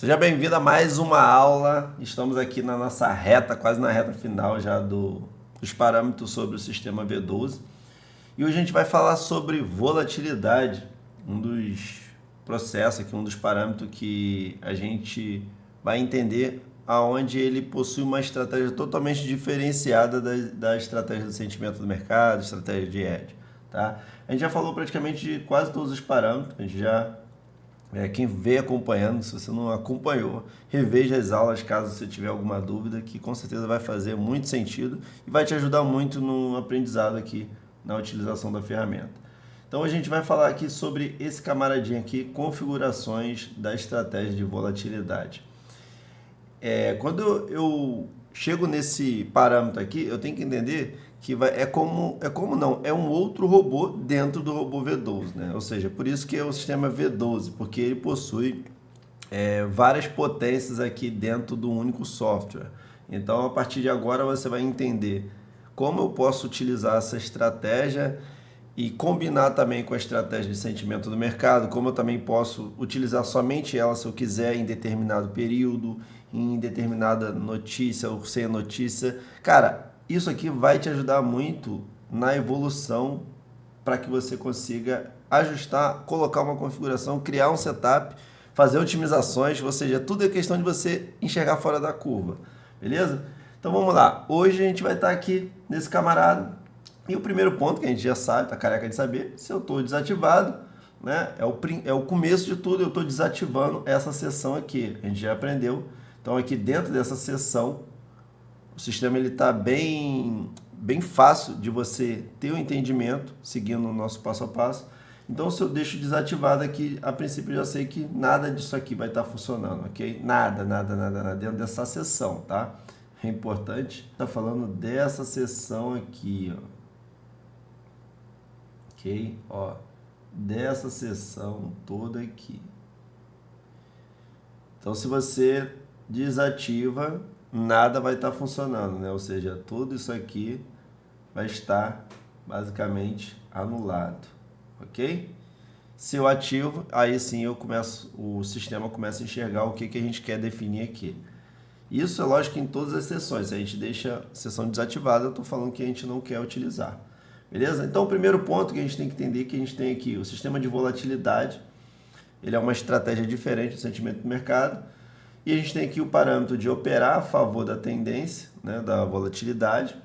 Seja bem-vindo a mais uma aula. Estamos aqui na nossa reta, quase na reta final já dos parâmetros sobre o sistema V12. E hoje a gente vai falar sobre volatilidade, um dos processos aqui, um dos parâmetros que a gente vai entender aonde ele possui uma estratégia totalmente diferenciada da estratégia do sentimento do mercado, estratégia de hedge, tá? A gente já falou praticamente de quase todos os parâmetros, a gente já quem veio acompanhando, se você não acompanhou, reveja as aulas caso você tiver alguma dúvida, que com certeza vai fazer muito sentido e vai te ajudar muito no aprendizado aqui na utilização da ferramenta. Então a gente vai falar aqui sobre esse camaradinho aqui, configurações da estratégia de volatilidade. Quando eu chego nesse parâmetro aqui, eu tenho que entender que é um outro robô dentro do robô V12, né? Ou seja, por isso que é o sistema V12, porque ele possui várias potências aqui dentro do único software. Então, a partir de agora, você vai entender como eu posso utilizar essa estratégia e combinar também com a estratégia de sentimento do mercado, como eu também posso utilizar somente ela se eu quiser em determinado período, em determinada notícia ou sem notícia. Cara, isso aqui vai te ajudar muito na evolução para que você consiga ajustar, colocar uma configuração, criar um setup, fazer otimizações, ou seja, tudo é questão de você enxergar fora da curva, beleza? Então vamos lá, hoje a gente vai estar aqui nesse camarada, e o primeiro ponto que a gente já sabe, tá careca de saber, se eu estou desativado, né, é o começo de tudo, eu estou desativando essa seção aqui, a gente já aprendeu. Então aqui dentro dessa seção, o sistema ele está bem fácil de você ter o entendimento, seguindo o nosso passo a passo. Então se eu deixo desativado aqui, a princípio eu já sei que nada disso aqui vai estar funcionando, ok? Nada dentro dessa seção, tá? É importante, tá falando dessa seção aqui, ó. Ok? Ó, dessa seção toda aqui. Então se você desativa, nada vai estar funcionando, né? Ou seja, tudo isso aqui vai estar basicamente anulado, ok? Se eu ativo, aí sim o sistema começa a enxergar o que a gente quer definir aqui. Isso é lógico em todas as sessões. Se a gente deixa a sessão desativada, eu estou falando que a gente não quer utilizar. Beleza? Então o primeiro ponto que a gente tem que entender é que a gente tem aqui o sistema de volatilidade. Ele é uma estratégia diferente do sentimento do mercado. E a gente tem aqui o parâmetro de operar a favor da tendência, né, da volatilidade,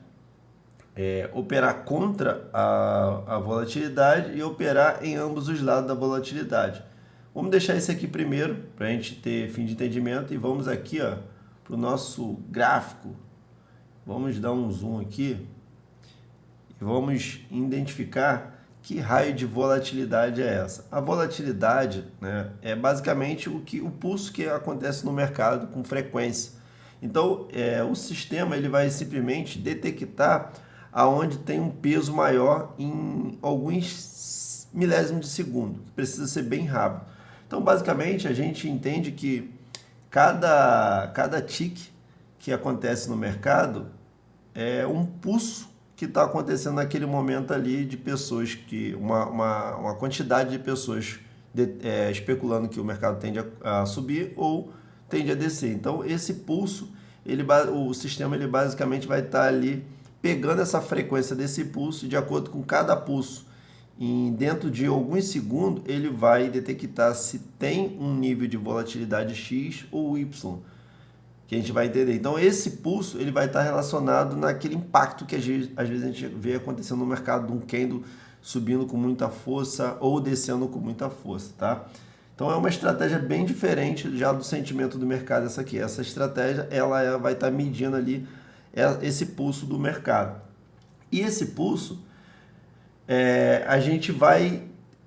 operar contra a volatilidade e operar em ambos os lados da volatilidade. Vamos deixar esse aqui primeiro, para a gente ter fim de entendimento, e vamos aqui para o nosso gráfico. Vamos dar um zoom aqui e vamos identificar que raio de volatilidade é essa? A volatilidade, né, é basicamente o pulso que acontece no mercado com frequência. Então, o sistema ele vai simplesmente detectar aonde tem um peso maior em alguns milésimos de segundo. Precisa ser bem rápido. Então, basicamente, a gente entende que cada tique que acontece no mercado é um pulso que está acontecendo naquele momento ali de pessoas uma quantidade de pessoas especulando que o mercado tende a subir ou tende a descer. Então esse pulso, o sistema ele basicamente vai estar ali pegando essa frequência desse pulso e de acordo com cada pulso, dentro de alguns segundos, ele vai detectar se tem um nível de volatilidade X ou Y, que a gente vai entender. Então esse pulso ele vai estar relacionado naquele impacto que às vezes a gente vê acontecendo no mercado, de um candle subindo com muita força ou descendo com muita força, tá? Então é uma estratégia bem diferente já do sentimento do mercado essa aqui. Essa estratégia ela vai estar medindo ali esse pulso do mercado. E esse pulso a gente vai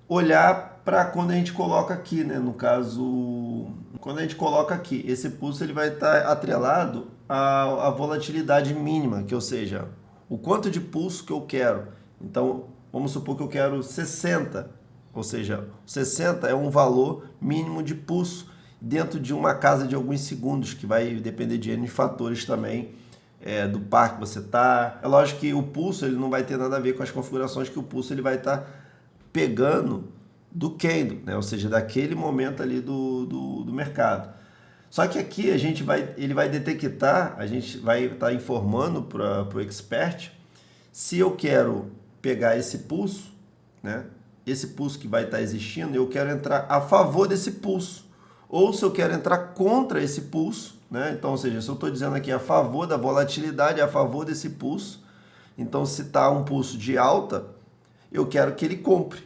olhar para quando a gente coloca aqui, né? No caso, quando a gente coloca aqui, esse pulso ele vai estar atrelado à volatilidade mínima, que ou seja, o quanto de pulso que eu quero. Então, vamos supor que eu quero 60, ou seja, 60 é um valor mínimo de pulso dentro de uma casa de alguns segundos, que vai depender de N fatores também, do par que você está. É lógico que o pulso ele não vai ter nada a ver com as configurações que o pulso ele vai estar pegando do candle, né? Ou seja, daquele momento ali do mercado. Só que aqui ele vai detectar, a gente vai estar informando para o expert se eu quero pegar esse pulso, né? Esse pulso que vai estar existindo, eu quero entrar a favor desse pulso, ou se eu quero entrar contra esse pulso, né? Então, ou seja, se eu estou dizendo aqui a favor da volatilidade, a favor desse pulso, então se está um pulso de alta, eu quero que ele compre.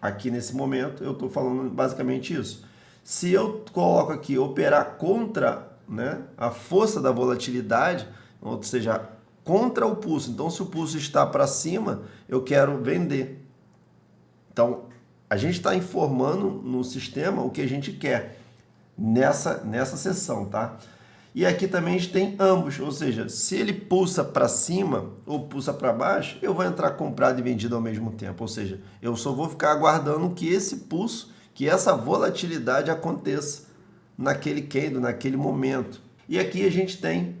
Aqui nesse momento eu estou falando basicamente isso. Se eu coloco aqui operar contra, né, a força da volatilidade, ou seja, contra o pulso, então se o pulso está para cima, eu quero vender. Então, a gente está informando no sistema o que a gente quer nessa sessão, tá? E aqui também a gente tem ambos, ou seja, se ele pulsa para cima ou pulsa para baixo, eu vou entrar comprado e vendido ao mesmo tempo. Ou seja, eu só vou ficar aguardando que esse pulso, que essa volatilidade aconteça naquele candle, naquele momento. E aqui a gente tem,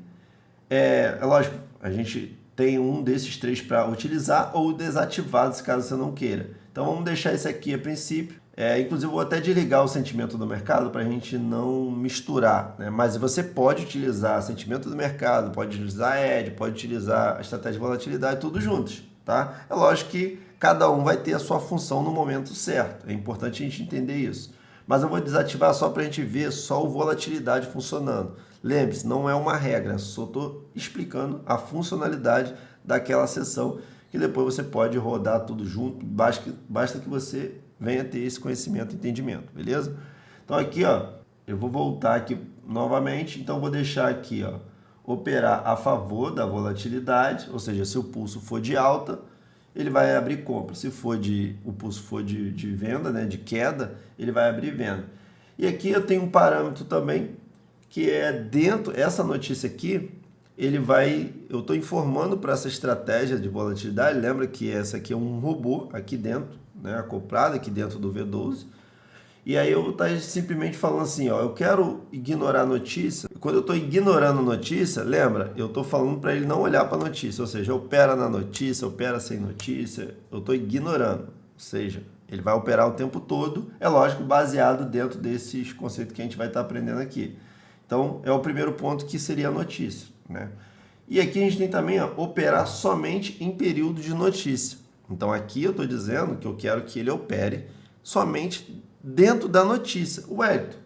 é lógico, a gente tem um desses três para utilizar ou desativado, se caso você não queira. Então vamos deixar esse aqui a princípio. Inclusive, eu vou até desligar o sentimento do mercado para a gente não misturar, né? Mas você pode utilizar sentimento do mercado, pode utilizar ED, pode utilizar a estratégia de volatilidade, tudo juntos, tá? É lógico que cada um vai ter a sua função no momento certo. É importante a gente entender isso. Mas eu vou desativar só para a gente ver só o volatilidade funcionando. Lembre-se, não é uma regra, só estou explicando a funcionalidade daquela sessão, que depois você pode rodar tudo junto, basta que você venha ter esse conhecimento e entendimento, beleza? Então aqui, ó, eu vou voltar aqui novamente, então vou deixar aqui, ó, operar a favor da volatilidade, ou seja, se o pulso for de alta, ele vai abrir compra. Se o pulso for de venda, né, de queda, ele vai abrir venda. E aqui eu tenho um parâmetro também, que é dentro, essa notícia aqui, eu estou informando para essa estratégia de volatilidade, lembra que essa aqui é um robô aqui dentro, né, acoplado aqui dentro do V12, e aí eu estou simplesmente falando assim, ó, eu quero ignorar a notícia. Quando eu estou ignorando a notícia, lembra, eu estou falando para ele não olhar para a notícia, ou seja, opera na notícia, opera sem notícia, eu estou ignorando, ou seja, ele vai operar o tempo todo, é lógico, baseado dentro desses conceitos que a gente vai estar aprendendo aqui. Então, é o primeiro ponto que seria a notícia, né? E aqui a gente tem também, ó, operar somente em período de notícia. Então, aqui eu estou dizendo que eu quero que ele opere somente dentro da notícia. Wellington,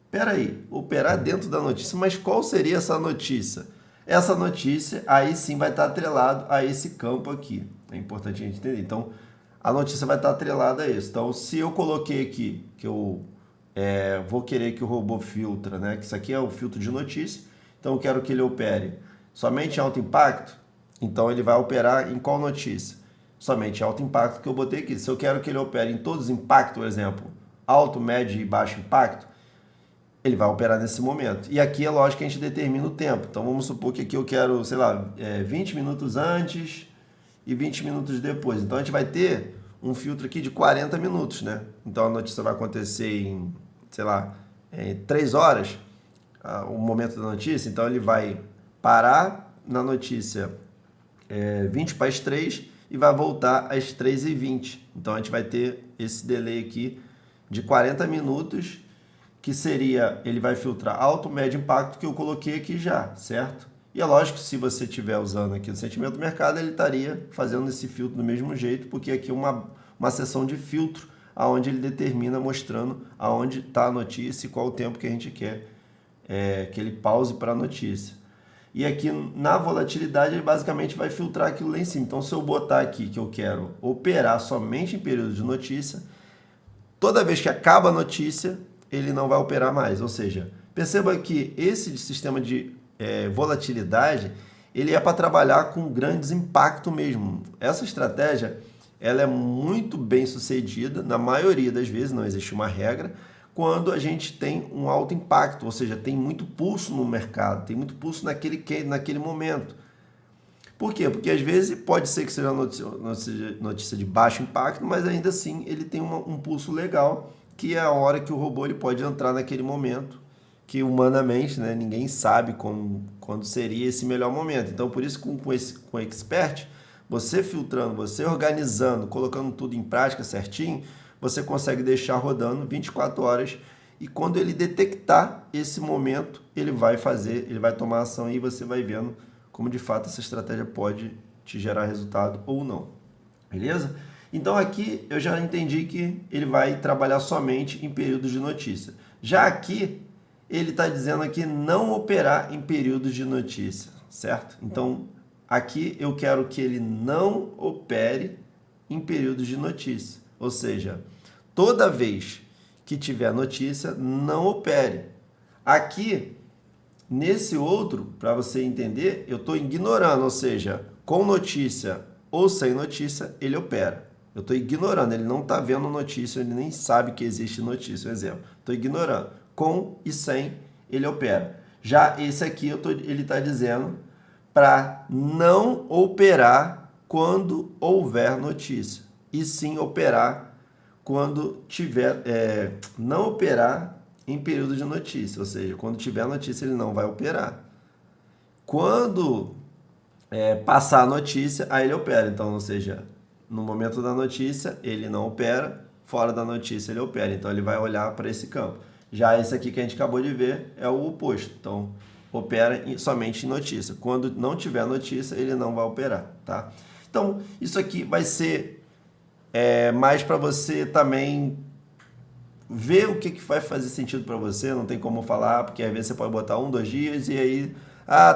peraí, operar dentro da notícia, mas qual seria essa notícia? Essa notícia aí sim vai estar atrelado a esse campo aqui. É importante a gente entender. Então, a notícia vai estar atrelada a isso. Então, se eu coloquei aqui que eu vou querer que o robô filtra, né? Que isso aqui é o filtro de notícia. Então, eu quero que ele opere somente em alto impacto. Então, ele vai operar em qual notícia? Somente alto impacto que eu botei aqui. Se eu quero que ele opere em todos os impactos, por exemplo, alto, médio e baixo impacto, ele vai operar nesse momento. E aqui é lógico que a gente determina o tempo. Então, vamos supor que aqui eu quero, sei lá, 20 minutos antes e 20 minutos depois. Então, a gente vai ter um filtro aqui de 40 minutos, né? Então, a notícia vai acontecer em, sei lá, 3 horas, o momento da notícia. Então, ele vai parar na notícia 20 para as 3 e vai voltar às 3h20. Então, a gente vai ter esse delay aqui de 40 minutos, que seria, ele vai filtrar alto, médio impacto, que eu coloquei aqui já, certo? E é lógico que se você estiver usando aqui o sentimento do mercado, ele estaria fazendo esse filtro do mesmo jeito, porque aqui é uma seção de filtro, onde ele determina, mostrando aonde está a notícia e qual o tempo que a gente quer que ele pause para a notícia. E aqui na volatilidade ele basicamente vai filtrar aquilo lá em cima. Então, se eu botar aqui que eu quero operar somente em período de notícia, toda vez que acaba a notícia, ele não vai operar mais. Ou seja, perceba que esse sistema de volatilidade, ele é para trabalhar com grandes impactos mesmo. Essa estratégia, ela é muito bem sucedida, na maioria das vezes, não existe uma regra, quando a gente tem um alto impacto, ou seja, tem muito pulso no mercado, tem muito pulso naquele momento. Por quê? Porque às vezes pode ser que seja uma notícia de baixo impacto, mas ainda assim ele tem um pulso legal, que é a hora que o robô ele pode entrar naquele momento, que humanamente, né, ninguém sabe quando seria esse melhor momento. Então, por isso, com o Expert, você filtrando, você organizando, colocando tudo em prática certinho, você consegue deixar rodando 24 horas e quando ele detectar esse momento, ele vai tomar ação e você vai vendo como de fato essa estratégia pode te gerar resultado ou não. Beleza? Então aqui eu já entendi que ele vai trabalhar somente em períodos de notícia. Já aqui ele está dizendo aqui não operar em períodos de notícia, certo? Então aqui eu quero que ele não opere em períodos de notícia. Ou seja, toda vez que tiver notícia, não opere. Aqui, nesse outro, para você entender, eu estou ignorando, ou seja, com notícia ou sem notícia, ele opera. Eu estou ignorando, ele não está vendo notícia, ele nem sabe que existe notícia, um exemplo. Estou ignorando. Com e sem, ele opera. Já esse aqui, ele está dizendo para não operar quando houver notícia, e sim operar quando tiver, não operar em período de notícia, ou seja, quando tiver notícia ele não vai operar. Quando passar a notícia, aí ele opera. Então, ou seja, no momento da notícia ele não opera, fora da notícia ele opera. Então ele vai olhar para esse campo. Já esse aqui que a gente acabou de ver é o oposto. Então, opera somente em notícia. Quando não tiver notícia, ele não vai operar, tá? Então, isso aqui vai ser mais para você também ver o que vai fazer sentido para você. Não tem como falar, porque às vezes você pode botar 1, 2 dias e aí,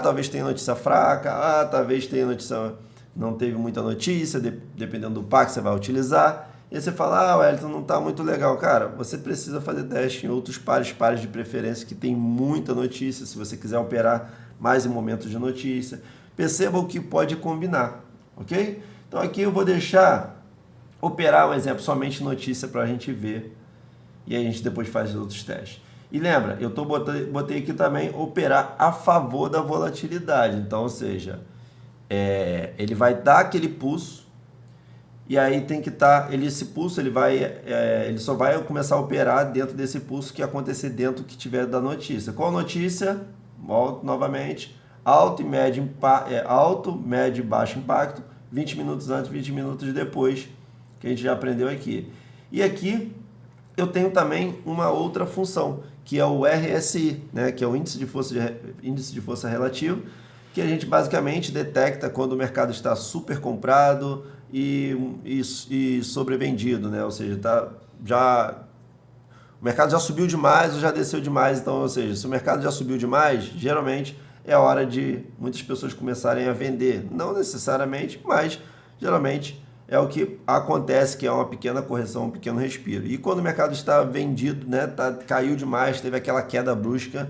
talvez tenha notícia fraca, talvez tenha notícia, não teve muita notícia, dependendo do par que você vai utilizar. E aí você fala, Wellington, não está muito legal. Cara, você precisa fazer teste em outros pares de preferência que tem muita notícia, se você quiser operar mais em momentos de notícia. Perceba o que pode combinar, ok? Então aqui eu vou deixar operar, um exemplo, somente notícia para a gente ver. E aí a gente depois faz os outros testes. E lembra, eu botei aqui também operar a favor da volatilidade. Então, ou seja, ele vai dar aquele pulso, e aí tem que estar, esse pulso ele só vai começar a operar dentro desse pulso que acontecer dentro que tiver da notícia. Qual notícia? Volto novamente, alto, médio e baixo impacto, 20 minutos antes, 20 minutos depois, que a gente já aprendeu aqui. E aqui eu tenho também uma outra função, que é o RSI, né, que é o índice de força relativo, que a gente basicamente detecta quando o mercado está super comprado e sobrevendido, né? Ou seja, o mercado já subiu demais ou já desceu demais. Então, ou seja, se o mercado já subiu demais, geralmente é hora de muitas pessoas começarem a vender. Não necessariamente, mas geralmente é o que acontece, que é uma pequena correção, um pequeno respiro. E quando o mercado está vendido, né, caiu demais, teve aquela queda brusca,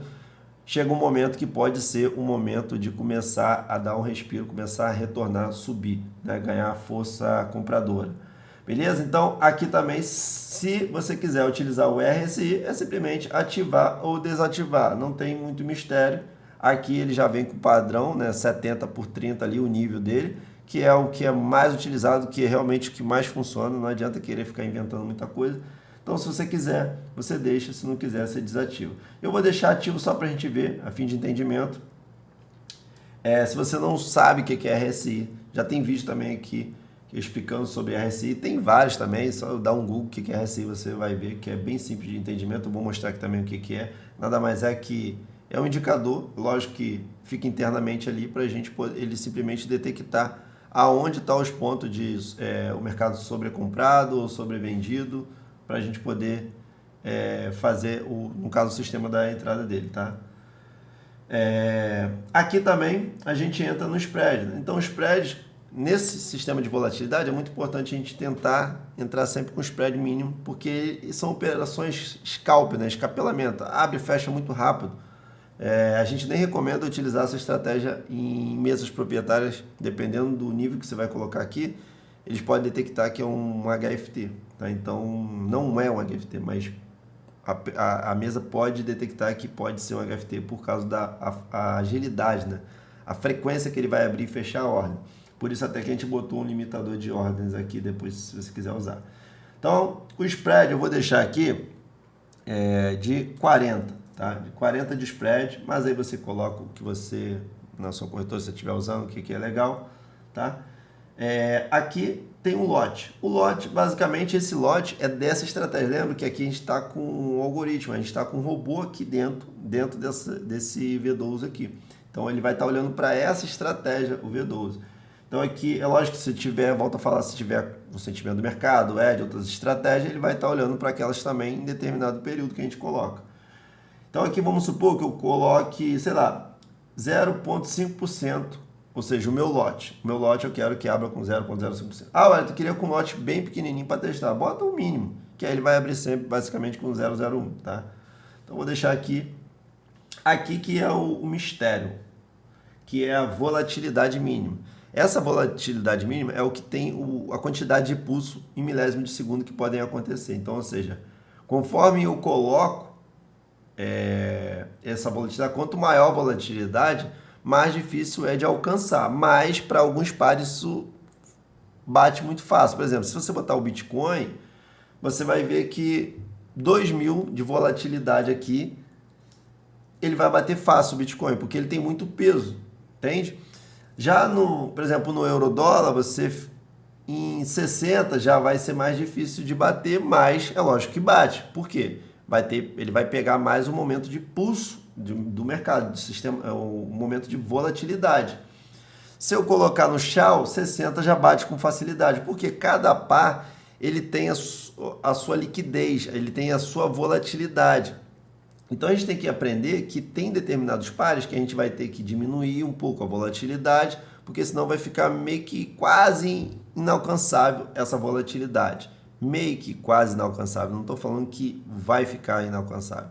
chega um momento que pode ser um momento de começar a dar um respiro, começar a retornar, subir, né, ganhar força compradora. Beleza? Então, aqui também, se você quiser utilizar o RSI, é simplesmente ativar ou desativar. Não tem muito mistério. Aqui ele já vem com o padrão, né, 70/30 ali, o nível dele, que é o que é mais utilizado, que é realmente o que mais funciona. Não adianta querer ficar inventando muita coisa. Então, se você quiser, você deixa. Se não quiser, você desativa. Eu vou deixar ativo só para a gente ver, a fim de entendimento. Se você não sabe o que é RSI, já tem vídeo também aqui explicando sobre RSI. Tem vários também, só dar um Google o que é RSI, você vai ver que é bem simples de entendimento. Eu vou mostrar aqui também o que é. Nada mais é que é um indicador, lógico que fica internamente ali para a gente ele simplesmente detectar aonde estão os pontos de o mercado sobrecomprado ou sobrevendido, para a gente poder fazer, no caso, o sistema da entrada dele, tá? Aqui também a gente entra no spread, né? Então, o spread, nesse sistema de volatilidade, é muito importante a gente tentar entrar sempre com spread mínimo, porque são operações scalp, né? Escapelamento, abre e fecha muito rápido. A gente nem recomenda utilizar essa estratégia em mesas proprietárias, dependendo do nível que você vai colocar aqui, eles podem detectar que é um HFT, tá? Então, não é um HFT, mas a mesa pode detectar que pode ser um HFT por causa da agilidade, né? A frequência que ele vai abrir e fechar a ordem. Por isso até que a gente botou um limitador de ordens aqui depois, se você quiser usar. Então, o spread eu vou deixar aqui de 40, tá? De 40 de spread, mas aí você coloca o que você, na sua corretora, se você estiver usando, o que é legal, tá? Aqui tem um lote. O lote, basicamente, esse lote é dessa estratégia. Lembra que aqui a gente está com um algoritmo, a gente está com um robô aqui dentro desse V12 aqui. Então, ele vai estar olhando para essa estratégia, o V12. Então, aqui, é lógico que se tiver, volta a falar, se tiver o sentimento do mercado, de outras estratégias, ele vai estar olhando para aquelas também em determinado período que a gente coloca. Então, aqui vamos supor que eu coloque, sei lá, 0,5%. Ou seja, o meu lote. O meu lote eu quero que abra com 0,05%. Ah, olha, tu queria com um lote bem pequenininho para testar. Bota o mínimo, que aí ele vai abrir sempre basicamente com 0,01, tá? Então vou deixar aqui. Aqui que é o mistério, que é a volatilidade mínima. Essa volatilidade mínima é o que tem a quantidade de pulso em milésimo de segundo que podem acontecer. Então, ou seja, conforme eu coloco essa volatilidade, quanto maior a volatilidade, mais difícil é de alcançar. Mas para alguns pares isso bate muito fácil. Por exemplo, se você botar o Bitcoin, você vai ver que 2.000 de volatilidade aqui, ele vai bater fácil o Bitcoin, porque ele tem muito peso, entende? Já por exemplo, no euro-dólar, você em 60 já vai ser mais difícil de bater, mas é lógico que bate. Por quê? Ele vai pegar mais o momento de pulso do mercado, do sistema, o momento de volatilidade. Se eu colocar no Shao, 60 já bate com facilidade, porque cada par ele tem a sua liquidez, ele tem a sua volatilidade. Então a gente tem que aprender que tem determinados pares que a gente vai ter que diminuir um pouco a volatilidade, porque senão vai ficar meio que quase inalcançável essa volatilidade. Meio que quase inalcançável, não estou falando que vai ficar inalcançável.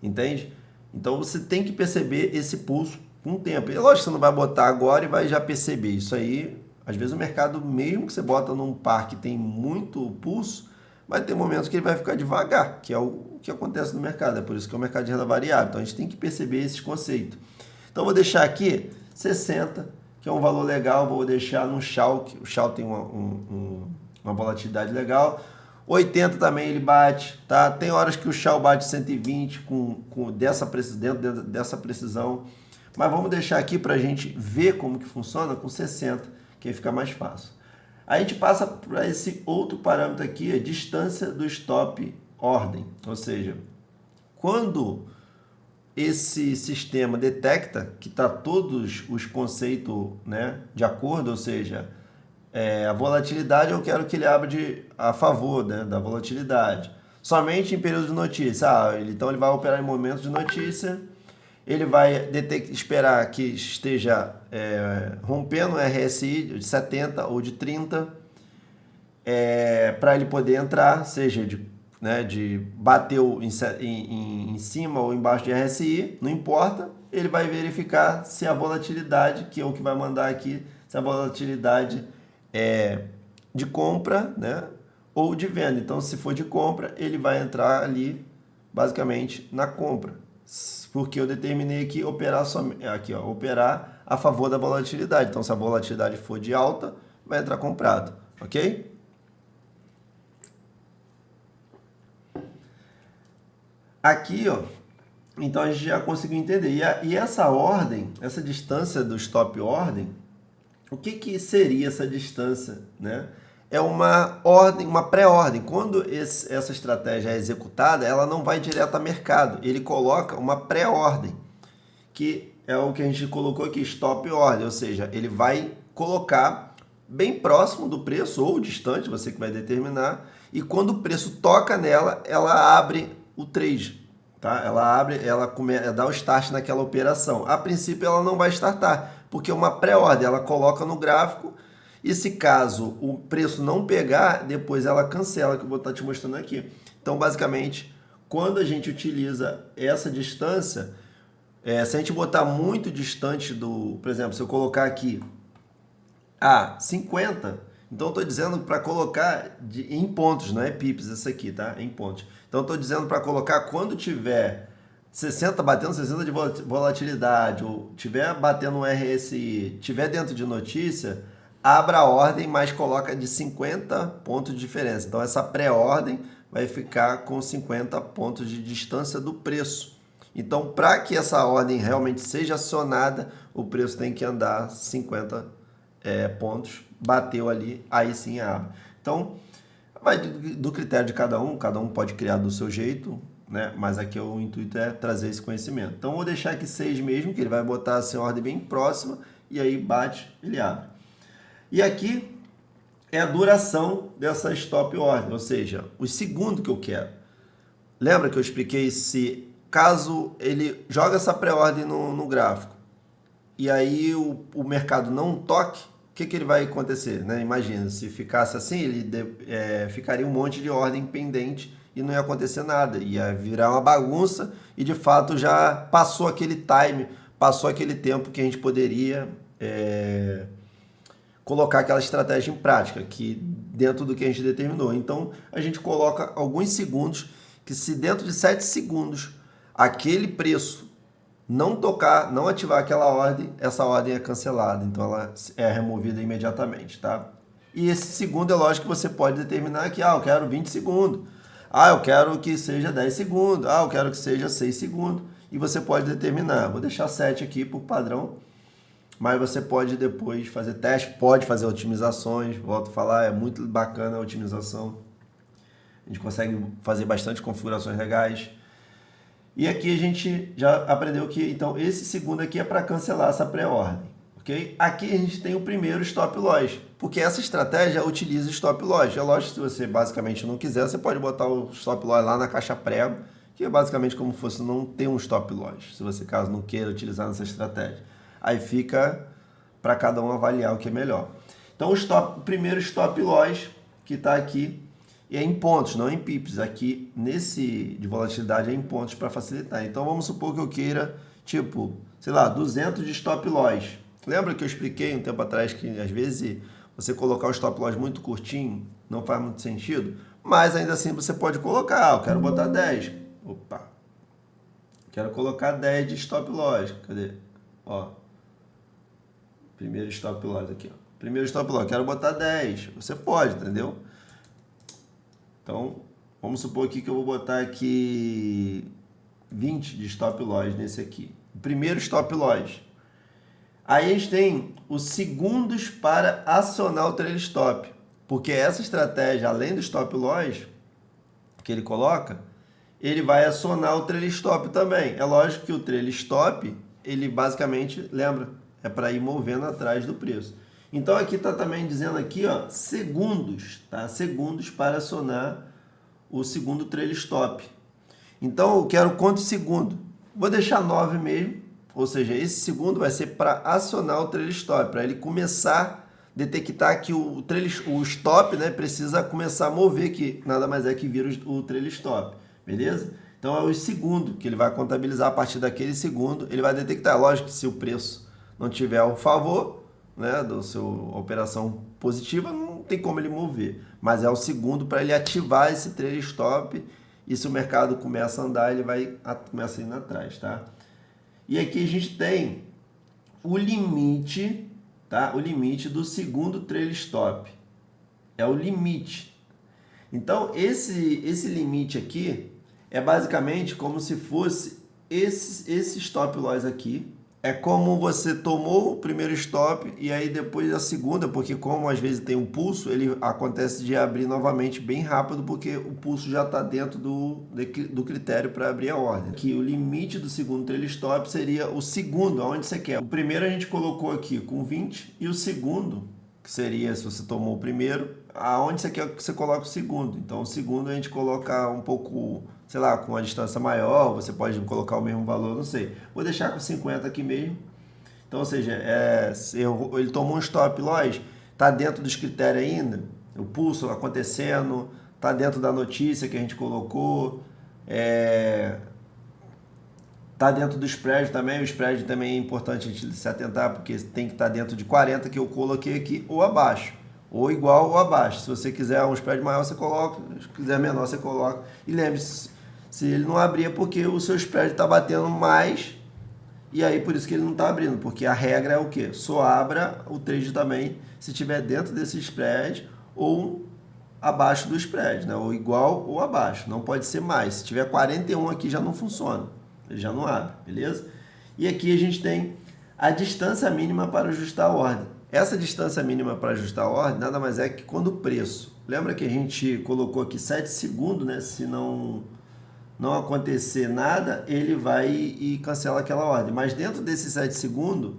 Entende? Então você tem que perceber esse pulso com o tempo. É lógico que você não vai botar agora e vai já perceber. Isso aí, às vezes o mercado, mesmo que você bota num par que tem muito pulso, vai ter momentos que ele vai ficar devagar, que é o que acontece no mercado. É por isso que é o mercado de renda variável. Então a gente tem que perceber esses conceitos. Então eu vou deixar aqui 60, que é um valor legal. Vou deixar no Shao, que o Shao tem uma volatilidade legal. 80 também ele bate, tá? Tem horas que o Shao bate 120 dentro dessa precisão. Mas vamos deixar aqui para a gente ver como que funciona com 60, que aí fica mais fácil. A gente passa para esse outro parâmetro aqui, a distância do stop ordem. Ou seja, quando esse sistema detecta que está todos os conceitos, né, de acordo, ou seja, a volatilidade eu quero que ele abra a favor, né, da volatilidade. Somente em período de notícia. Então ele vai operar em momentos de notícia. Ele vai esperar que esteja rompendo o RSI de 70 ou de 30 para ele poder entrar, seja de bateu em cima ou embaixo de RSI, não importa. Ele vai verificar se a volatilidade, que é o que vai mandar aqui, se a volatilidade de compra, né, ou de venda. Então, se for de compra, ele vai entrar ali, basicamente, na compra. Porque eu determinei aqui operar a favor da volatilidade. Então, se a volatilidade for de alta, vai entrar comprado, ok? Aqui, então a gente já conseguiu entender. E essa ordem, essa distância do stop ordem, o que seria essa distância, né? É uma ordem, uma pré-ordem. Quando essa estratégia é executada, ela não vai direto a mercado. Ele coloca uma pré-ordem, que é o que a gente colocou aqui, stop ordem. Ou seja, ele vai colocar bem próximo do preço ou distante, você que vai determinar. E quando o preço toca nela, ela abre o trade. Tá? Ela dá o start naquela operação. A princípio, ela não vai startar, porque é uma pré-ordem. Ela coloca no gráfico. E se caso o preço não pegar, depois ela cancela, que eu vou estar te mostrando aqui. Então, basicamente, quando a gente utiliza essa distância, se a gente botar muito distante por exemplo, se eu colocar aqui 50, então estou dizendo para colocar em pontos, não é pips isso aqui, tá? Em pontos. Então estou dizendo para colocar quando tiver 60, batendo 60 de volatilidade, ou tiver batendo um RSI, tiver dentro de notícia, abra a ordem, mas coloca de 50 pontos de diferença. Então, essa pré-ordem vai ficar com 50 pontos de distância do preço. Então, para que essa ordem realmente seja acionada, o preço tem que andar 50 pontos bateu ali, aí sim abre. Então, vai do critério de cada um pode criar do seu jeito, né? Mas aqui o intuito é trazer esse conhecimento. Então, vou deixar aqui 6 mesmo, que ele vai botar assim, a ordem bem próxima, e aí bate, ele abre. E aqui é a duração dessa stop ordem, ou seja, os segundos que eu quero. Lembra que eu expliquei se caso ele joga essa pré-ordem no gráfico e aí o mercado não toque, o que ele vai acontecer? Né? Imagina, se ficasse assim, ele ficaria um monte de ordem pendente e não ia acontecer nada. Ia virar uma bagunça e, de fato, já passou aquele time, passou aquele tempo que a gente poderia colocar aquela estratégia em prática, que dentro do que a gente determinou. Então, a gente coloca alguns segundos, que se dentro de 7 segundos aquele preço não tocar, não ativar aquela ordem, essa ordem é cancelada, então ela é removida imediatamente, tá? E esse segundo é lógico que você pode determinar que, eu quero 20 segundos, eu quero que seja 10 segundos, eu quero que seja 6 segundos, e você pode determinar, vou deixar 7 aqui por padrão, mas você pode depois fazer teste, pode fazer otimizações, volto a falar, é muito bacana a otimização, a gente consegue fazer bastante configurações legais. E aqui a gente já aprendeu que, então, esse segundo aqui é para cancelar essa pré-ordem, ok? Aqui a gente tem o primeiro stop loss, porque essa estratégia utiliza stop loss. É lógico que se você basicamente não quiser, você pode botar o stop loss lá na caixa prego, que é basicamente como se fosse não ter um stop loss, se você caso não queira utilizar essa estratégia. Aí fica para cada um avaliar o que é melhor. Então, o primeiro stop loss que está aqui, e é em pontos, não em pips. Aqui, nesse de volatilidade, é em pontos para facilitar. Então, vamos supor que eu queira, tipo, sei lá, 200 de stop loss. Lembra que eu expliquei um tempo atrás que, às vezes, você colocar o stop loss muito curtinho não faz muito sentido? Mas, ainda assim, você pode colocar. Eu quero botar 10. Opa! Quero colocar 10 de stop loss. Cadê? Ó. Primeiro stop loss aqui, ó. Primeiro stop loss. Quero botar 10. Você pode, entendeu? Então, vamos supor aqui que eu vou botar aqui 20 de stop loss nesse aqui. O primeiro stop loss. Aí a gente tem os segundos para acionar o trail stop. Porque essa estratégia, além do stop loss que ele coloca, ele vai acionar o trail stop também. É lógico que o trail stop, ele basicamente, lembra, é para ir movendo atrás do preço. Então, aqui está também dizendo aqui, ó, segundos, tá? Segundos para acionar o segundo trail stop. Então, eu quero quantos segundos? Vou deixar 9 mesmo, ou seja, esse segundo vai ser para acionar o trail stop, para ele começar a detectar que o stop, né, precisa começar a mover, que nada mais é que vira o trail stop, beleza? Então, é o segundo que ele vai contabilizar. A partir daquele segundo, ele vai detectar. Lógico que se o preço não tiver ao favor, né, da sua operação positiva, não tem como ele mover. Mas é o segundo para ele ativar esse trail stop, e se o mercado começa a andar, ele começa a ir atrás, tá? E aqui a gente tem o limite, tá? O limite do segundo trail stop. É o limite. Então, esse limite aqui é basicamente como se fosse esse stop loss aqui. É como você tomou o primeiro stop e aí depois a segunda, porque como às vezes tem um pulso, ele acontece de abrir novamente bem rápido, porque o pulso já está dentro do critério para abrir a ordem. Aqui o limite do segundo trail stop seria o segundo, aonde você quer. O primeiro a gente colocou aqui com 20 e o segundo, que seria se você tomou o primeiro, aonde você quer que você coloque o segundo. Então o segundo a gente coloca um pouco, sei lá, com uma distância maior, você pode colocar o mesmo valor, não sei. Vou deixar com 50 aqui mesmo. Então, ou seja, ele tomou um stop loss, está dentro dos critérios ainda, o pulso acontecendo, está dentro da notícia que a gente colocou, está dentro do spread também. O spread também é importante a gente se atentar, porque tem que estar dentro de 40 que eu coloquei aqui, ou abaixo. Ou igual ou abaixo. Se você quiser um spread maior, você coloca. Se quiser menor, você coloca. E lembre-se, se ele não abrir é porque o seu spread está batendo mais, e aí por isso que ele não está abrindo. Porque a regra é o quê? Só abra o trade também se estiver dentro desse spread ou abaixo do spread, né? Ou igual ou abaixo. Não pode ser mais. Se tiver 41 aqui já não funciona. Ele já não abre, beleza? E aqui a gente tem a distância mínima para ajustar a ordem. essa distância mínima para ajustar a ordem nada mais é que quando o preço... Lembra que a gente colocou aqui 7 segundos, né? Se não acontecer nada, ele vai e cancela aquela ordem. Mas dentro desses 7 segundos,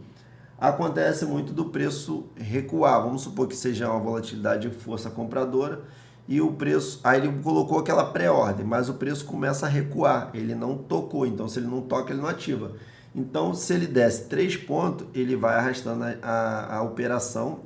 acontece muito do preço recuar. Vamos supor que seja uma volatilidade de força compradora e o preço... Aí ele colocou aquela pré-ordem, mas o preço começa a recuar. Ele não tocou, então se ele não toca, ele não ativa. Então, se ele desce 3 pontos, ele vai arrastando a operação,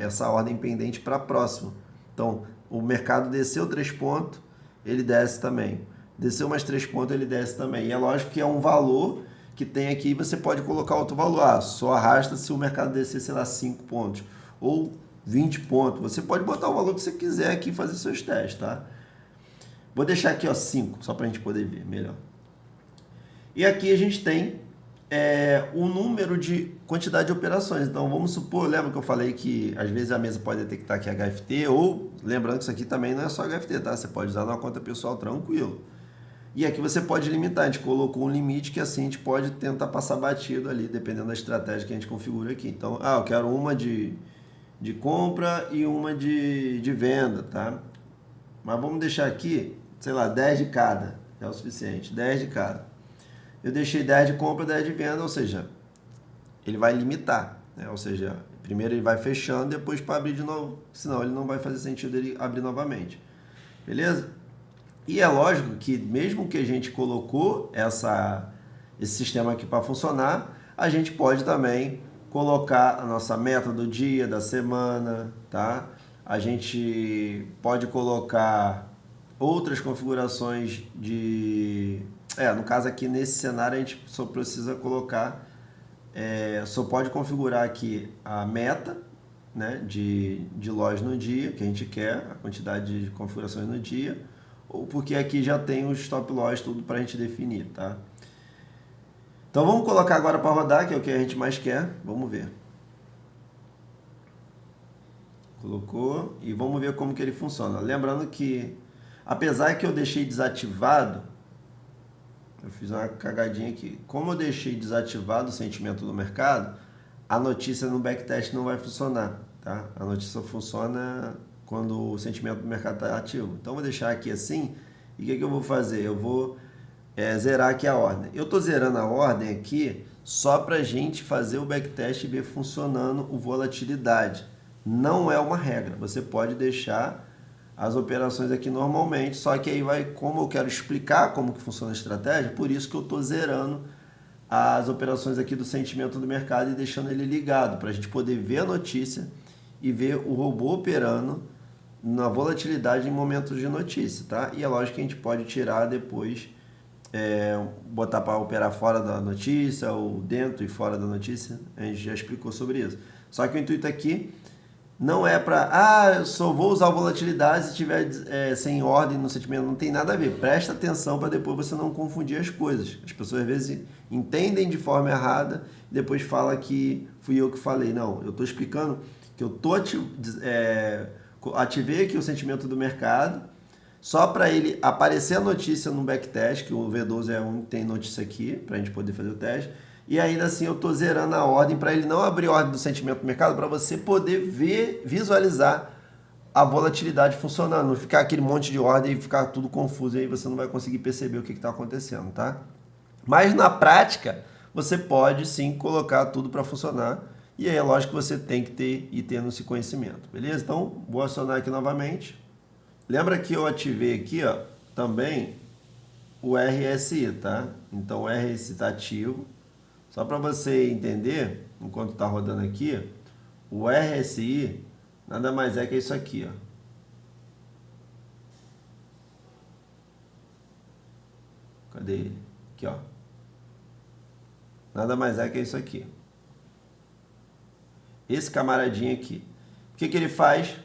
essa ordem pendente para a próxima. Então, o mercado desceu 3 pontos, ele desce também. Desceu mais 3 pontos, ele desce também. E é lógico que é um valor que tem aqui, você pode colocar outro valor. Ah, só arrasta se o mercado descer, sei lá, 5 pontos. Ou 20 pontos. Você pode botar o valor que você quiser aqui e fazer seus testes, tá? Vou deixar aqui, ó, 5, só para a gente poder ver melhor. E aqui a gente tem o número de quantidade de operações. Então, vamos supor, lembra que eu falei que às vezes a mesa pode detectar aqui HFT, ou lembrando que isso aqui também não é só HFT, tá? Você pode usar numa conta pessoal tranquilo. E aqui você pode limitar, a gente colocou um limite que assim a gente pode tentar passar batido ali, dependendo da estratégia que a gente configura aqui. Então, eu quero uma de compra e uma de venda, tá? Mas vamos deixar aqui, sei lá, 10 de cada, é o suficiente, 10 de cada. Eu deixei 10 de compra, 10 de venda, ou seja, ele vai limitar, né? Ou seja, primeiro ele vai fechando, depois para abrir de novo, senão ele não vai fazer sentido ele abrir novamente, beleza? E é lógico que mesmo que a gente colocou esse sistema aqui para funcionar, a gente pode também colocar a nossa meta do dia, da semana, tá? A gente pode colocar outras configurações no caso aqui nesse cenário a gente só precisa colocar, só pode configurar aqui a meta, né, de loja no dia, que a gente quer, a quantidade de configurações no dia, ou porque aqui já tem os stop loss tudo para a gente definir, tá? Então vamos colocar agora para rodar, que é o que a gente mais quer, vamos ver. Colocou e vamos ver como que ele funciona. Lembrando que, apesar que eu deixei desativado, eu fiz uma cagadinha aqui. Como eu deixei desativado o sentimento do mercado, a notícia no backtest não vai funcionar, tá? A notícia funciona quando o sentimento do mercado está ativo. Então, eu vou deixar aqui assim. E o que eu vou fazer? Eu vou zerar aqui a ordem. Eu estou zerando a ordem aqui só para a gente fazer o backtest e ver funcionando o volatilidade. Não é uma regra. Você pode deixar as operações aqui normalmente, só que aí como eu quero explicar como que funciona a estratégia, por isso que eu estou zerando as operações aqui do sentimento do mercado e deixando ele ligado, para a gente poder ver a notícia e ver o robô operando na volatilidade em momentos de notícia, tá? E é lógico que a gente pode tirar depois, botar para operar fora da notícia ou dentro e fora da notícia, a gente já explicou sobre isso. Só que o intuito aqui não é para, eu só vou usar volatilidade se tiver sem ordem no sentimento, não tem nada a ver. Presta atenção para depois você não confundir as coisas. As pessoas às vezes entendem de forma errada e depois falam que fui eu que falei. Não, eu estou explicando que eu ativei aqui o sentimento do mercado só para ele aparecer a notícia no backtest, que o V12 é um que tem notícia aqui, para a gente poder fazer o teste. E ainda assim eu estou zerando a ordem para ele não abrir ordem do sentimento do mercado, para você poder visualizar a volatilidade funcionando, não ficar aquele monte de ordem e ficar tudo confuso, e aí você não vai conseguir perceber o que está acontecendo, tá? Mas na prática, você pode sim colocar tudo para funcionar, e aí é lógico que você tem que ir tendo esse conhecimento, beleza? Então, vou acionar aqui novamente. Lembra que eu ativei aqui, ó, também o RSI, tá? Então, o RSI está ativo. Só para você entender, enquanto está rodando aqui, o RSI nada mais é que isso aqui, ó. Cadê ele? Aqui, ó. Nada mais é que isso aqui. Esse camaradinho aqui. O que ele faz?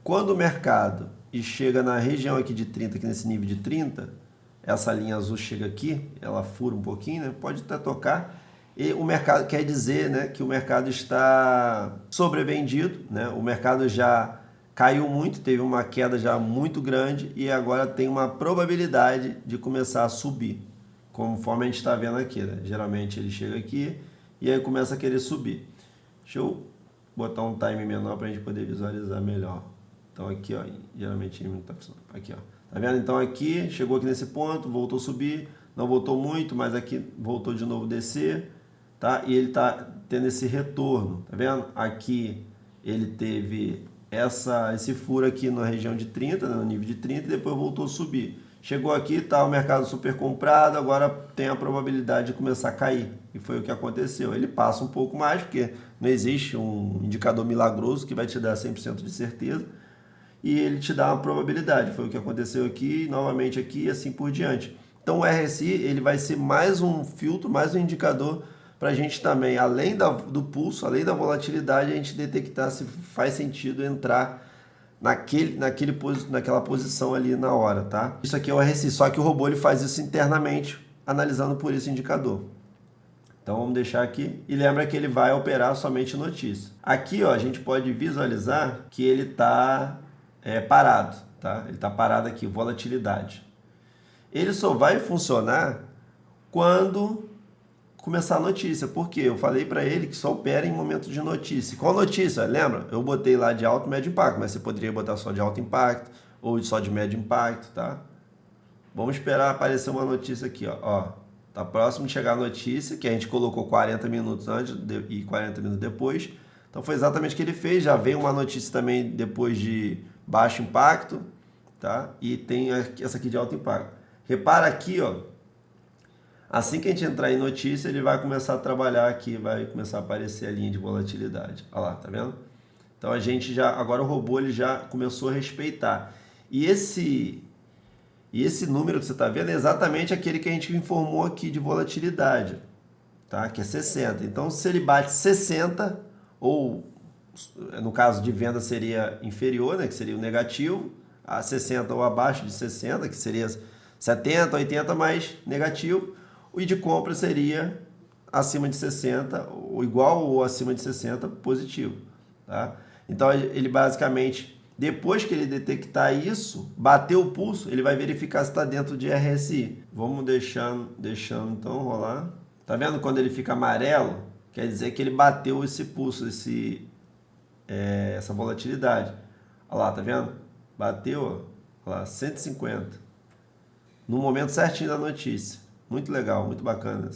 Quando o mercado chega na região aqui de 30, aqui nesse nível de 30, essa linha azul chega aqui, ela fura um pouquinho, né? Pode até tocar. E o mercado quer dizer, né, que o mercado está sobrevendido, né? O mercado já caiu muito, teve uma queda já muito grande e agora tem uma probabilidade de começar a subir, conforme a gente está vendo aqui, né? Geralmente ele chega aqui e aí começa a querer subir. Deixa eu botar um time menor para a gente poder visualizar melhor. Então aqui, ó, geralmente não tá funcionando. Aqui, ó. Tá vendo? Então aqui, chegou aqui nesse ponto, voltou a subir, não voltou muito, mas aqui voltou de novo a descer, tá? E ele tá tendo esse retorno, tá vendo? Aqui ele teve esse furo aqui na região de 30, né, no nível de 30, e depois voltou a subir. Chegou aqui, tá o mercado super comprado, agora tem a probabilidade de começar a cair. E foi o que aconteceu. Ele passa um pouco mais, porque não existe um indicador milagroso que vai te dar 100% de certeza. E ele te dá uma probabilidade. Foi o que aconteceu aqui, novamente aqui e assim por diante. Então o RSI ele vai ser mais um filtro, mais um indicador para a gente também, além do pulso, além da volatilidade, a gente detectar se faz sentido entrar naquela posição ali na hora, tá? Isso aqui é o RSI, só que o robô ele faz isso internamente, analisando por esse indicador. Então vamos deixar aqui e lembra que ele vai operar somente notícia. Aqui, ó, a gente pode visualizar que ele está parado, tá? Ele está parado aqui, volatilidade. Ele só vai funcionar quando começar a notícia, porque eu falei para ele que só opera em momento de notícia. Qual notícia? Lembra? Eu botei lá de alto e médio impacto, mas você poderia botar só de alto impacto ou só de médio impacto, tá? Vamos esperar aparecer uma notícia aqui, ó. Tá próximo de chegar a notícia, que a gente colocou 40 minutos antes e 40 minutos depois. Então foi exatamente o que ele fez. Já veio uma notícia também depois de baixo impacto, tá? E tem essa aqui de alto impacto. Repara aqui, ó. Assim que a gente entrar em notícia, ele vai começar a trabalhar aqui, vai começar a aparecer a linha de volatilidade. Olha lá, tá vendo? Então agora o robô ele já começou a respeitar. E esse número que você está vendo é exatamente aquele que a gente informou aqui de volatilidade, tá? Que é 60. Então, se ele bate 60, ou no caso de venda seria inferior, né? Que seria o negativo, a 60 ou abaixo de 60, que seria 70, 80 mais negativo. E de compra seria acima de 60, ou igual ou acima de 60, positivo, tá? Então, ele basicamente, depois que ele detectar isso, bater o pulso, ele vai verificar se está dentro de RSI. Vamos deixando então rolar. Tá vendo quando ele fica amarelo? Quer dizer que ele bateu esse pulso, essa volatilidade. Olha lá, tá vendo? Bateu, olha lá, 150. No momento certinho da notícia. Muito legal, muito bacana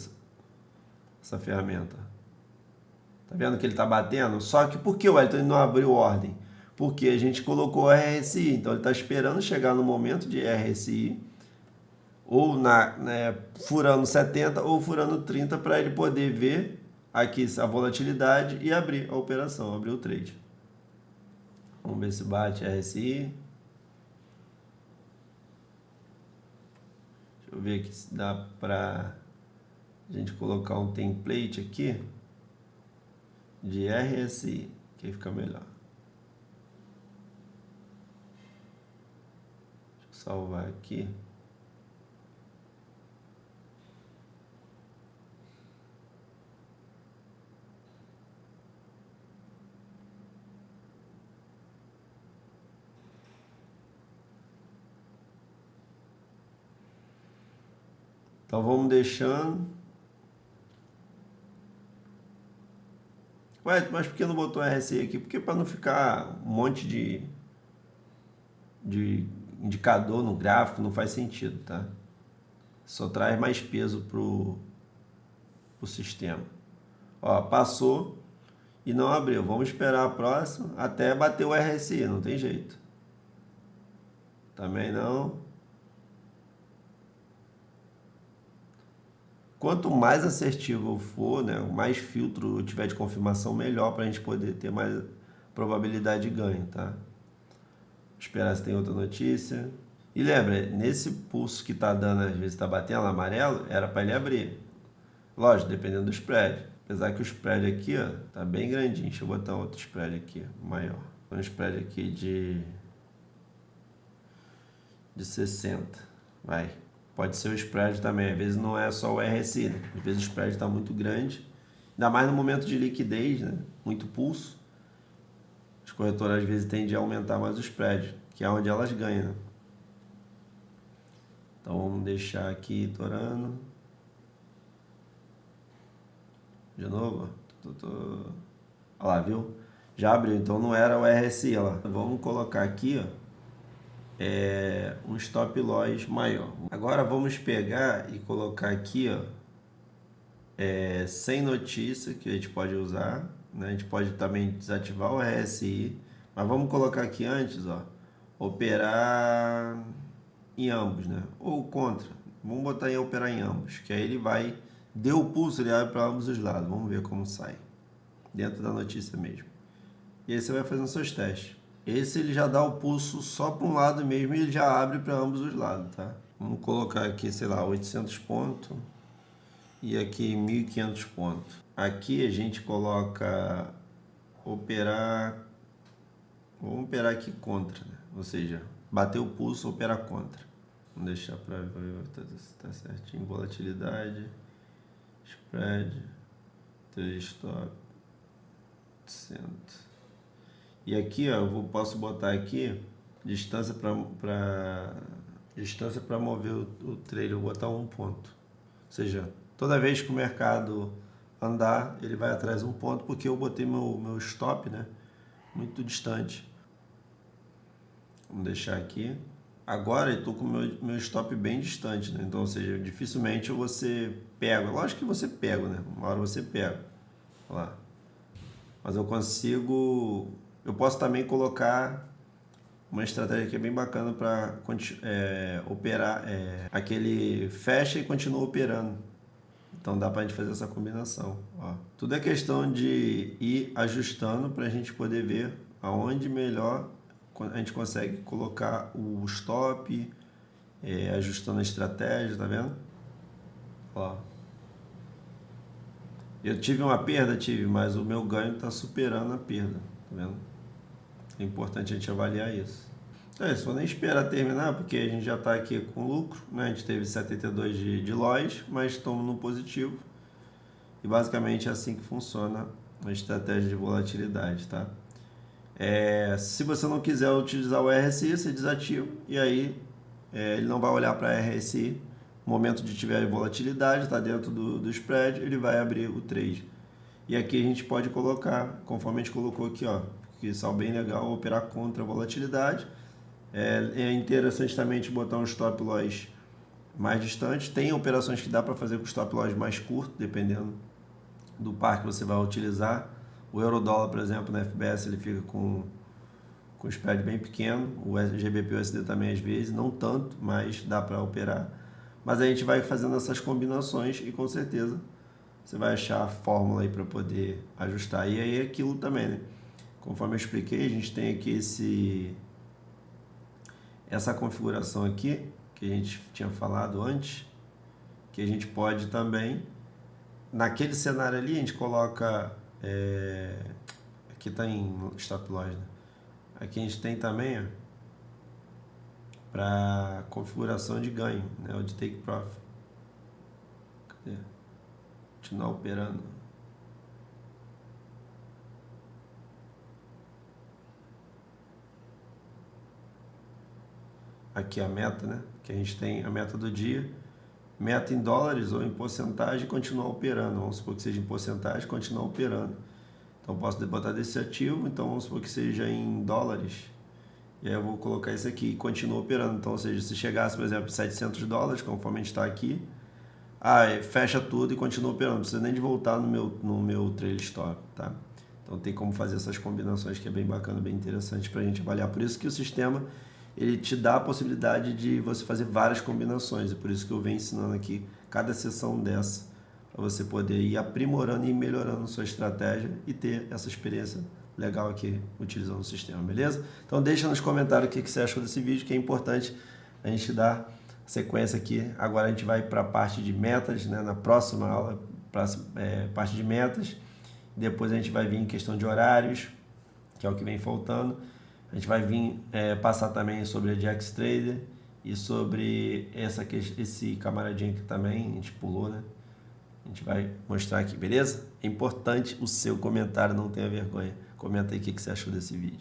essa ferramenta. Tá vendo que ele tá batendo? Só que por que o Wellington não abriu ordem? Porque a gente colocou o RSI, então ele está esperando chegar no momento de RSI, ou furando 70 ou furando 30 para ele poder ver aqui a volatilidade e abrir a operação, abrir o trade. Vamos ver se bate RSI. Deixa eu ver aqui se dá para a gente colocar um template aqui de RSI, que fica melhor. Salvar aqui. Então vamos deixando. Ué, mas por que não botou RSI aqui? Porque para não ficar um monte de indicador no gráfico não faz sentido, tá? Só traz mais peso pro sistema. Ó, passou e não abriu. Vamos esperar a próxima até bater o RSI, não tem jeito. Também não. Quanto mais assertivo eu for, né, mais filtro eu tiver de confirmação, melhor para a gente poder ter mais probabilidade de ganho, tá? Esperar se tem outra notícia. E lembra, nesse pulso que está dando, às vezes está batendo amarelo, era para ele abrir. Lógico, dependendo do spread. Apesar que o spread aqui, ó, tá bem grandinho. Deixa eu botar outro spread aqui, maior. Um spread aqui de 60. Vai. Pode ser o spread também. Às vezes não é só o RSI, né? Às vezes o spread está muito grande. Ainda mais no momento de liquidez, né? Muito pulso. As corretoras às vezes tendem a aumentar mais o spread, que é onde elas ganham, né? Então vamos deixar aqui torando. De novo. Olha lá, viu? Já abriu, então não era o RSI, ó. Vamos colocar aqui, ó, um stop loss maior. Agora vamos pegar e colocar aqui, ó, sem notícia, que a gente pode usar, né? A gente pode também desativar o RSI, mas vamos colocar aqui antes, ó, operar em ambos, né? Ou contra. Vamos botar em operar em ambos, que aí ele vai, deu o pulso, ele abre para ambos os lados. Vamos ver como sai, dentro da notícia mesmo. E aí você vai fazendo seus testes. Esse ele já dá o pulso só para um lado mesmo e ele já abre para ambos os lados, tá? Vamos colocar aqui, sei lá, 800 pontos e aqui 1.500 pontos. Aqui a gente coloca operar, vamos operar aqui contra, né? Ou seja, bater o pulso, operar contra. Vamos deixar para ver se tá certinho. Volatilidade, spread, 3 stop, 100. E aqui, ó, eu posso botar aqui distância para mover o trailer, eu vou botar 1 ponto. Ou seja, toda vez que o mercado andar, ele vai atrás de 1 ponto, porque eu botei meu stop, né, muito distante. Vamos deixar aqui. Agora eu estou com o meu stop bem distante, né? Então, ou seja, dificilmente você pega. Lógico que você pega, né? Uma hora você pega. Olha lá. Mas eu consigo... Eu posso também colocar uma estratégia que é bem bacana para operar. Aquele fecha e continua operando. Então dá para a gente fazer essa combinação. Ó. Tudo é questão de ir ajustando para a gente poder ver aonde melhor a gente consegue colocar o stop, ajustando a estratégia, tá vendo? Ó. Eu tive uma perda, mas o meu ganho está superando a perda, tá vendo? É importante a gente avaliar isso. Então é isso, vou nem esperar terminar, porque a gente já está aqui com lucro, né? A gente teve 72 de loss, mas estamos no positivo. E basicamente é assim que funciona a estratégia de volatilidade, tá? Se você não quiser utilizar o RSI, você desativa e aí ele não vai olhar para RSI. No momento de tiver volatilidade, está dentro do spread, ele vai abrir o trade. E aqui a gente pode colocar, conforme a gente colocou aqui, ó, que isso é bem legal, operar contra a volatilidade. É interessante também botar um stop loss mais distante. Tem operações que dá para fazer com stop loss mais curto, dependendo do par que você vai utilizar. O euro-dólar, por exemplo, na FBS, ele fica com spread bem pequeno. O GBP-USD também às vezes, não tanto, mas dá para operar. Mas a gente vai fazendo essas combinações e com certeza você vai achar a fórmula aí para poder ajustar. E aí aquilo também, né? Conforme eu expliquei, a gente tem aqui essa configuração aqui, que a gente tinha falado antes, que a gente pode também, naquele cenário ali, a gente coloca, aqui está em stop loss, né? Aqui a gente tem também, para configuração de ganho, né? O de take profit. Cadê? Continuar operando. Aqui a meta, né? Que a gente tem a meta do dia, meta em dólares ou em porcentagem, continuar operando. Vamos supor que seja em porcentagem, continuar operando. Então posso botar desse ativo, então vamos supor que seja em dólares. E aí eu vou colocar isso aqui e continua operando. Então, ou seja, se chegasse, por exemplo, $700, conforme a gente está aqui, fecha tudo e continua operando. Não precisa nem de voltar no meu trailing stop, tá? Então tem como fazer essas combinações que é bem bacana, bem interessante para a gente avaliar. Por isso que o sistema ele te dá a possibilidade de você fazer várias combinações. E por isso que eu venho ensinando aqui cada sessão dessa, para você poder ir aprimorando e melhorando sua estratégia e ter essa experiência legal aqui utilizando o sistema, beleza? Então deixa nos comentários o que você achou desse vídeo, que é importante a gente dar sequência aqui. Agora a gente vai para a parte de metas, né? Na próxima aula, parte de metas. Depois a gente vai vir em questão de horários, que é o que vem faltando. A gente vai vir passar também sobre a JaxTrader e sobre esse camaradinho que também a gente pulou, né? A gente vai mostrar aqui, beleza? É importante o seu comentário, não tenha vergonha. Comenta aí o que você achou desse vídeo.